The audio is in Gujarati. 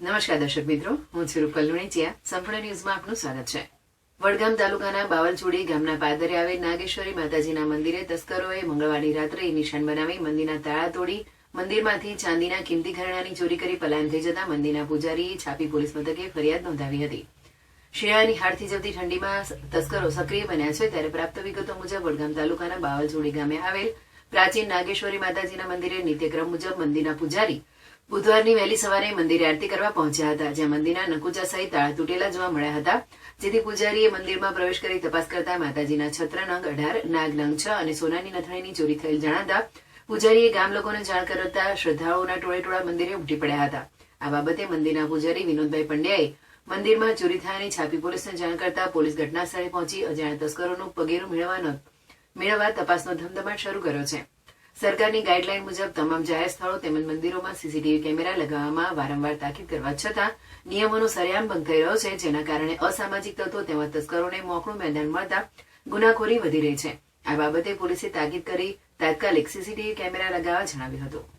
નમસ્કાર દર્શક મિત્રો, હું છું રૂપલ લુણીચિયા. સંપૂર્ણ ન્યૂઝમાં આપનું સ્વાગત છે. વડગામ તાલુકાના બાવલચોડી ગામના પાદરે આવેલ નાગેશ્વરી માતાજીના મંદિરે તસ્કરોએ મંગળવારની રાત્રે નિશાન બનાવી મંદિરના તાળા તોડી મંદિરમાંથી ચાંદીના કિંમતી ઘરેણાંની ચોરી કરી પલાયન થઈ જતા મંદિરના પૂજારીએ છાપી પોલીસ મથકે ફરિયાદ નોંધાવી હતી. શિયાળાની હાડથી જતી ઠંડીમાં તસ્કરો સક્રિય બન્યા છે, ત્યારે પ્રાપ્ત વિગતો મુજબ વડગામ તાલુકાના બાવલચોડી ગામે આવેલ પ્રાચીન નાગેશ્વરી માતાજીના મંદિરે નિત્યક્રમ મુજબ મંદિરના પૂજારી બુધવારની વહેલી સવારે મંદિરે આરતી કરવા પહોંચ્યા હતા, જ્યાં મંદિરના નકુચા સહિત તાળા તૂટેલા જોવા મળ્યા હતા. જેથી પૂજારીએ મંદિરમાં પ્રવેશ કરી તપાસ કરતા માતાજીના છત્ર નંગ 18, નાગ નંગ 6 અને સોનાની નથણીની ચોરી થયેલ જણાતા પૂજારીએ ગામ લોકોને જાણ કરતા શ્રદ્ધાળુઓના ટોળેટોળા મંદિરે ઉમટી પડ્યા હતા. આ બાબતે મંદિરના પૂજારી વિનોદભાઈ પંડ્યાએ મંદિરમાં ચોરી થયાની છાપી પોલીસને જાણ કરતા પોલીસ ઘટના સ્થળે પહોંચી અજાણ્યા તસ્કરોનું પગેરું મેળવવા તપાસનો ધમધમાટ શરૂ કર્યો છે. સરકારની ગાઈડલાઈન મુજબ તમામ જાહેર સ્થળો તેમજ મંદિરોમાં સીસીટીવી કેમેરા લગાવવામાં વારંવાર તાકીદ કરવા છતાં નિયમોનો સરેઆમ ભંગ થઈ રહ્યો છે, જેના કારણે અસામાજિક તત્વો તેમજ તસ્કરોને મોકળું મેદાન મળતા ગુનાખોરી વધી રહી છે. આ બાબતે પોલીસે તાકીદ કરી તાત્કાલિક સીસીટીવી કેમેરા લગાવવા જણાવ્યું હતું.